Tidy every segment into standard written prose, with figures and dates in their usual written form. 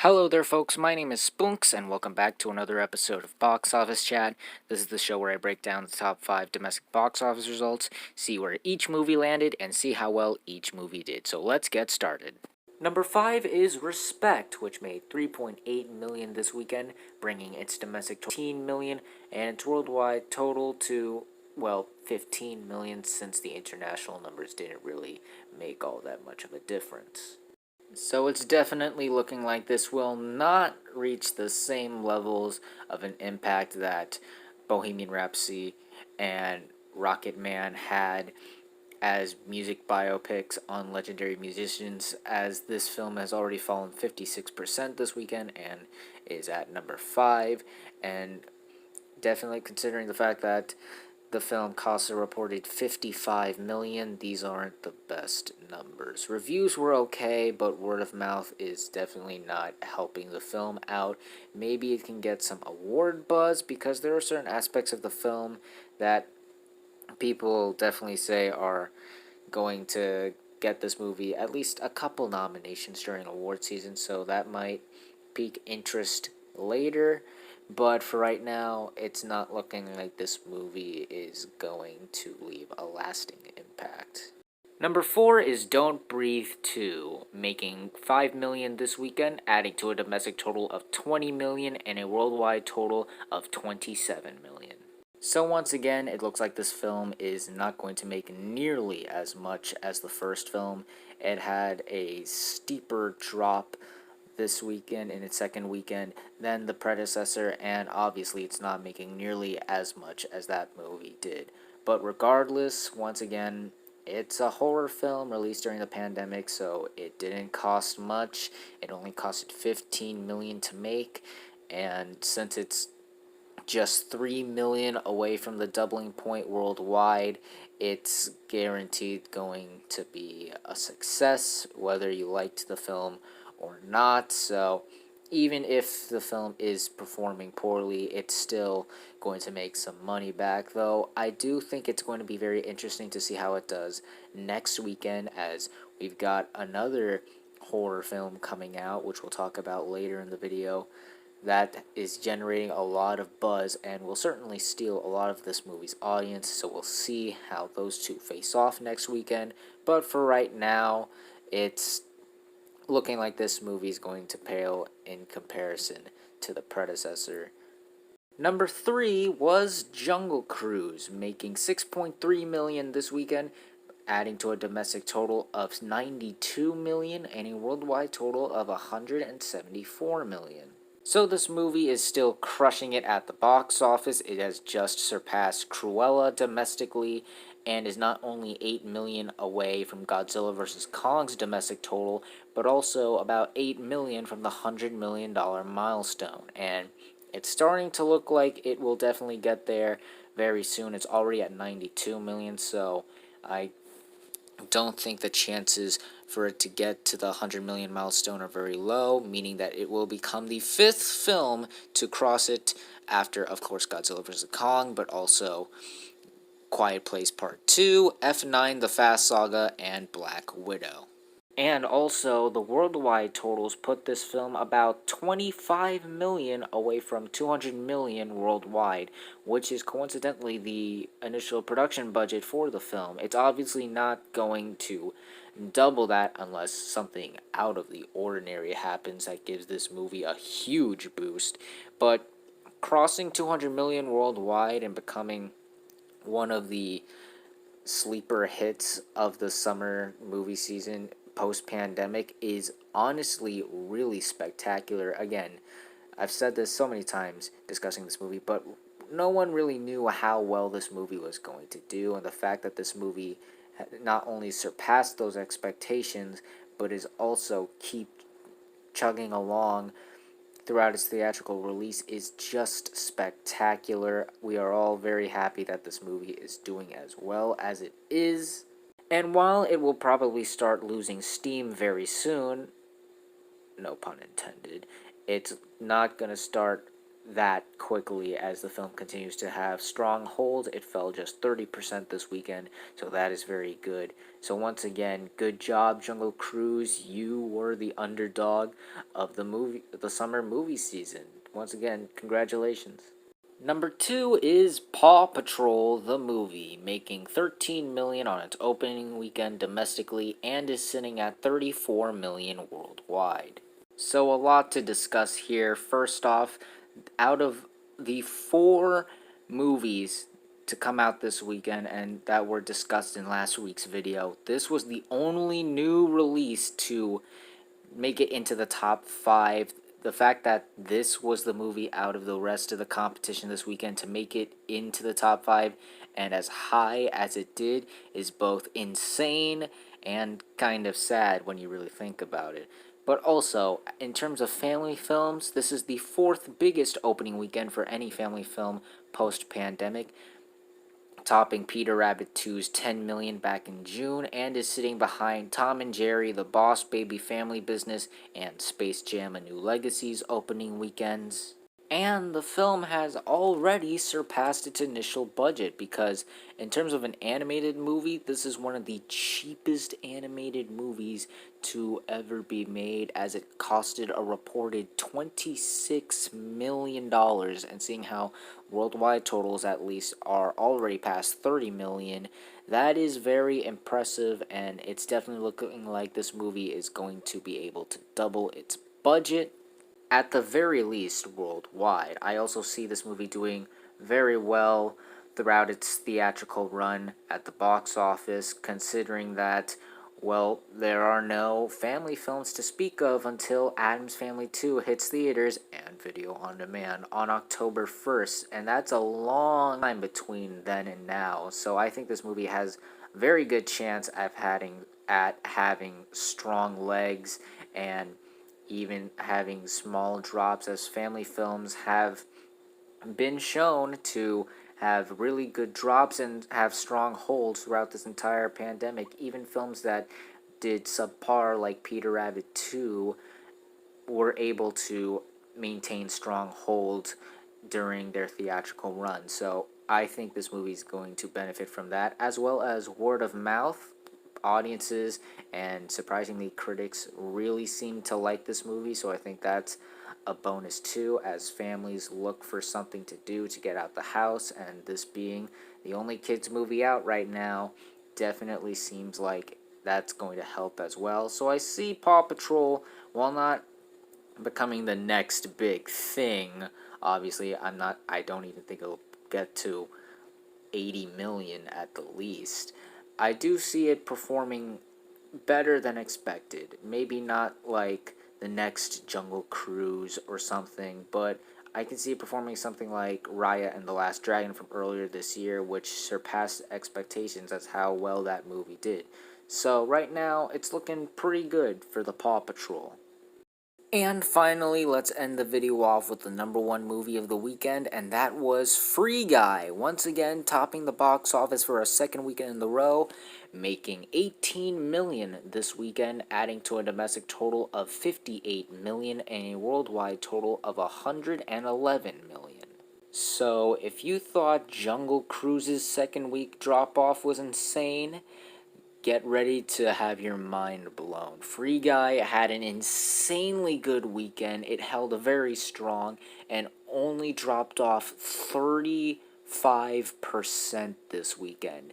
Hello there, folks. My name is Spunks, and welcome back to another episode of Box Office Chat. This is the show where I break down the top 5 domestic box office results, see where each movie landed, and see how well each movie did. So let's get started. Number 5 is Respect, which made $3.8 million this weekend, bringing its domestic to $15 million and its worldwide total to, well, $15 million, since the international numbers didn't really make all that much of a difference. So it's definitely looking like this will not reach the same levels of an impact that Bohemian Rhapsody and Rocket Man had as music biopics on legendary musicians, as this film has already fallen 56% this weekend and is at number 5. And definitely considering the fact that the film cost a reported $55 million. These aren't the best numbers. Reviews were okay, but word of mouth is definitely not helping the film out. Maybe it can get some award buzz, because there are certain aspects of the film that people definitely say are going to get this movie at least a couple nominations during award season, so that might pique interest later. But for right now, it's not looking like this movie is going to leave a lasting impact. Number 4 is Don't Breathe 2, making $5 million this weekend, adding to a domestic total of $20 million and a worldwide total of $27 million. So once again, it looks like this film is not going to make nearly as much as the first film. It had a steeper drop this weekend, in its second weekend, than the predecessor, and obviously it's not making nearly as much as that movie did. But regardless, once again, it's a horror film released during the pandemic, so it didn't cost much. It only costed $15 million to make, and since it's just $3 million away from the doubling point worldwide, it's guaranteed going to be a success, whether you liked the film or not. So even if the film is performing poorly, it's still going to make some money back. Though I do think it's going to be very interesting to see how it does next weekend, as we've got another horror film coming out, which we'll talk about later in the video, that is generating a lot of buzz and will certainly steal a lot of this movie's audience. So we'll see how those two face off next weekend. But for right now, it's looking like this movie is going to pale in comparison to the predecessor. Number 3 was Jungle Cruise, making $6.3 million this weekend, adding to a domestic total of $92 million and a worldwide total of $174 million. So this movie is still crushing it at the box office. It has just surpassed Cruella domestically, and is not only $8 million away from Godzilla vs. Kong's domestic total, but also about $8 million from the $100 million milestone. And it's starting to look like it will definitely get there very soon. It's already at $92 million, so I don't think the chances for it to get to the $100 million milestone are very low, meaning that it will become the 5th film to cross it after, of course, Godzilla vs. Kong, but also Quiet Place Part 2, F9 The Fast Saga, and Black Widow. And also, the worldwide totals put this film about $25 million away from $200 million worldwide, which is coincidentally the initial production budget for the film. It's obviously not going to double that unless something out of the ordinary happens that gives this movie a huge boost. But crossing $200 million worldwide and becoming one of the sleeper hits of the summer movie season post-pandemic is honestly really spectacular. Again, I've said this so many times discussing this movie, but no one really knew how well this movie was going to do, and the fact that this movie not only surpassed those expectations, but is also keep chugging along throughout its theatrical release is just spectacular. We are all very happy that this movie is doing as well as it is. And while it will probably start losing steam very soon, no pun intended, it's not going to start that quickly as the film continues to have strong hold. It fell just 30% this weekend, so that is very good. So once again, good job, Jungle Cruise. You were the underdog of the summer movie season. Once again, congratulations. Number 2 is Paw Patrol the movie, making 13 million on its opening weekend domestically and is sitting at 34 million worldwide. So a lot to discuss here. First off, out of the 4 movies to come out this weekend and that were discussed in last week's video, this was the only new release to make it into the top 5. The fact that this was the movie out of the rest of the competition this weekend to make it into the top 5 and as high as it did is both insane and kind of sad when you really think about it. But also, in terms of family films, this is the 4th biggest opening weekend for any family film post-pandemic, topping Peter Rabbit 2's 10 million back in June, and is sitting behind Tom and Jerry, The Boss Baby Family Business, and Space Jam: A New Legacy's opening weekends. And the film has already surpassed its initial budget because, in terms of an animated movie, this is one of the cheapest animated movies to ever be made, as it costed a reported $26 million. And seeing how worldwide totals, at least, are already past 30 million, that is very impressive, and it's definitely looking like this movie is going to be able to double its budget, at the very least, worldwide. I also see this movie doing very well throughout its theatrical run at the box office, considering that, well, there are no family films to speak of until Addams Family 2 hits theaters and video on demand on October 1st, and that's a long time between then and now. So I think this movie has a very good chance at having strong legs and even having small drops, as family films have been shown to have really good drops and have strong holds throughout this entire pandemic. Even films that did subpar, like Peter Rabbit 2, were able to maintain strong hold during their theatrical run. So I think this movie is going to benefit from that, as well as word of mouth. Audiences and surprisingly critics really seem to like this movie, so I think that's a bonus too, as families look for something to do to get out the house, and this being the only kids movie out right now definitely seems like that's going to help as well. So I see Paw Patrol, while not becoming the next big thing, obviously I don't even think it'll get to 80 million at the least. I do see it performing better than expected. Maybe not like the next Jungle Cruise or something, but I can see it performing something like Raya and the Last Dragon from earlier this year, which surpassed expectations as how well that movie did. So right now, it's looking pretty good for the Paw Patrol. And finally, let's end the video off with the number 1 movie of the weekend, and that was Free Guy, once again topping the box office for a second weekend in a row, making 18 million this weekend, adding to a domestic total of 58 million and a worldwide total of 111 million. So, if you thought Jungle Cruise's second week drop-off was insane, get ready to have your mind blown. Free Guy had an insanely good weekend. It held very strong and only dropped off 35% this weekend.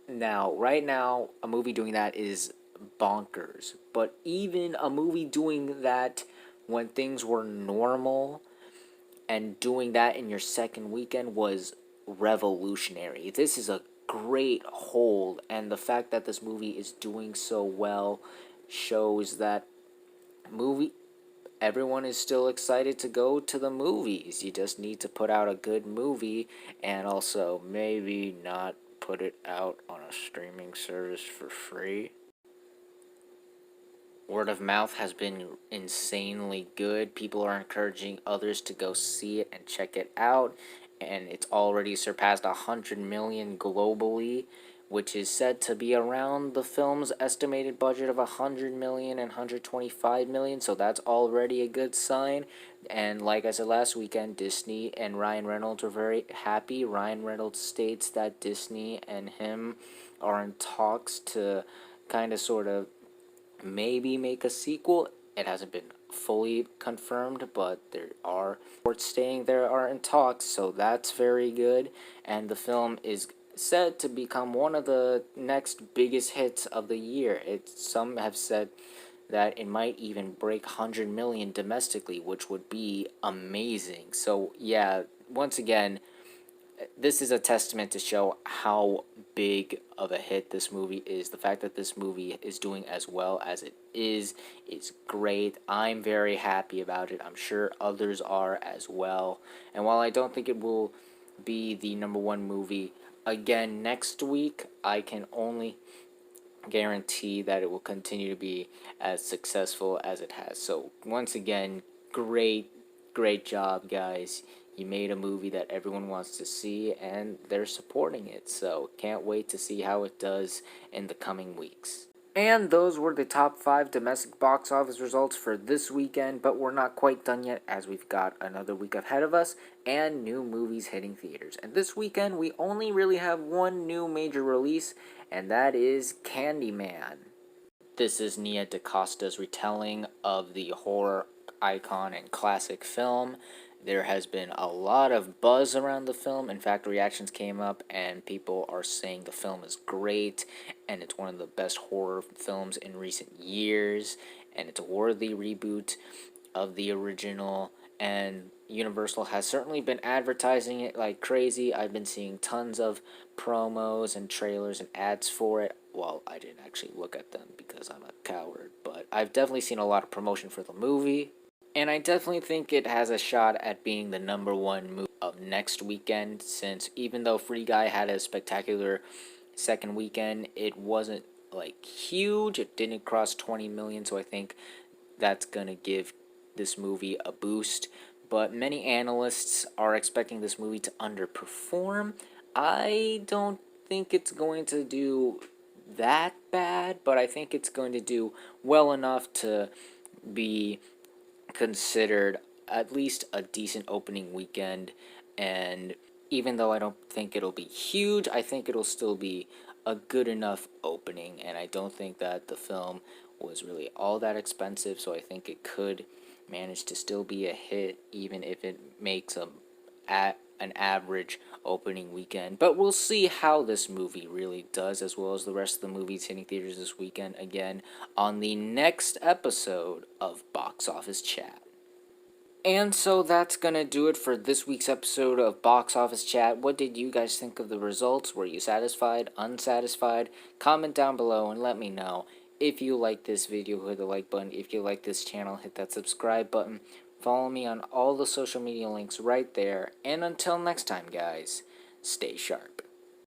Now, right now, a movie doing that is bonkers. But even a movie doing that when things were normal and doing that in your second weekend was revolutionary. This is a great hold, and the fact that this movie is doing so well shows that everyone is still excited to go to the movies. You just need to put out a good movie, and also maybe not put it out on a streaming service for free. Word of mouth has been insanely good. People are encouraging others to go see it and check it out, and it's already surpassed 100 million globally, which is said to be around the film's estimated budget of 100 million and 125 million, so that's already a good sign. And like I said last weekend, Disney and Ryan Reynolds were very happy. Ryan Reynolds states that Disney and him are in talks to kind of sort of maybe make a sequel. It hasn't been fully confirmed, but there are reports saying there are in talks, so that's very good. And the film is said to become one of the next biggest hits of the year. Some have said that it might even break 100 million domestically, which would be amazing. So yeah, once again, this is a testament to show how big of a hit this movie is. The fact that this movie is doing as well as it is great. I'm very happy about it. I'm sure others are as well. And while I don't think it will be the number one movie again next week, I can only guarantee that it will continue to be as successful as it has. So once again, great job, guys. You made a movie that everyone wants to see, and they're supporting it. So can't wait to see how it does in the coming weeks. And those were the top 5 domestic box office results for this weekend, but we're not quite done yet as we've got another week ahead of us and new movies hitting theaters. And this weekend, we only really have one new major release, and that is Candyman. This is Nia DaCosta's retelling of the horror icon and classic film. There has been a lot of buzz around the film. In fact, reactions came up and people are saying the film is great and it's one of the best horror films in recent years and it's a worthy reboot of the original, and Universal has certainly been advertising it like crazy. I've been seeing tons of promos and trailers and ads for it. Well, I didn't actually look at them because I'm a coward, but I've definitely seen a lot of promotion for the movie. And I definitely think it has a shot at being the number one movie of next weekend, since even though Free Guy had a spectacular second weekend, it wasn't like huge. It didn't cross 20 million, so I think that's going to give this movie a boost. But many analysts are expecting this movie to underperform. I don't think it's going to do that bad, but I think it's going to do well enough to be considered at least a decent opening weekend. And even though I don't think it'll be huge, I think it'll still be a good enough opening. And I don't think that the film was really all that expensive, so I think it could manage to still be a hit even if it makes an average opening weekend. But we'll see how this movie really does, as well as the rest of the movies hitting theaters this weekend, again on the next episode of Box Office Chat. And so that's going to do it for this week's episode of Box Office Chat. What did you guys think of the results? Were you satisfied, unsatisfied? Comment down below and let me know. If you like this video, hit the like button. If you like this channel, hit that subscribe button. Follow me on all the social media links right there. And until next time, guys, stay sharp.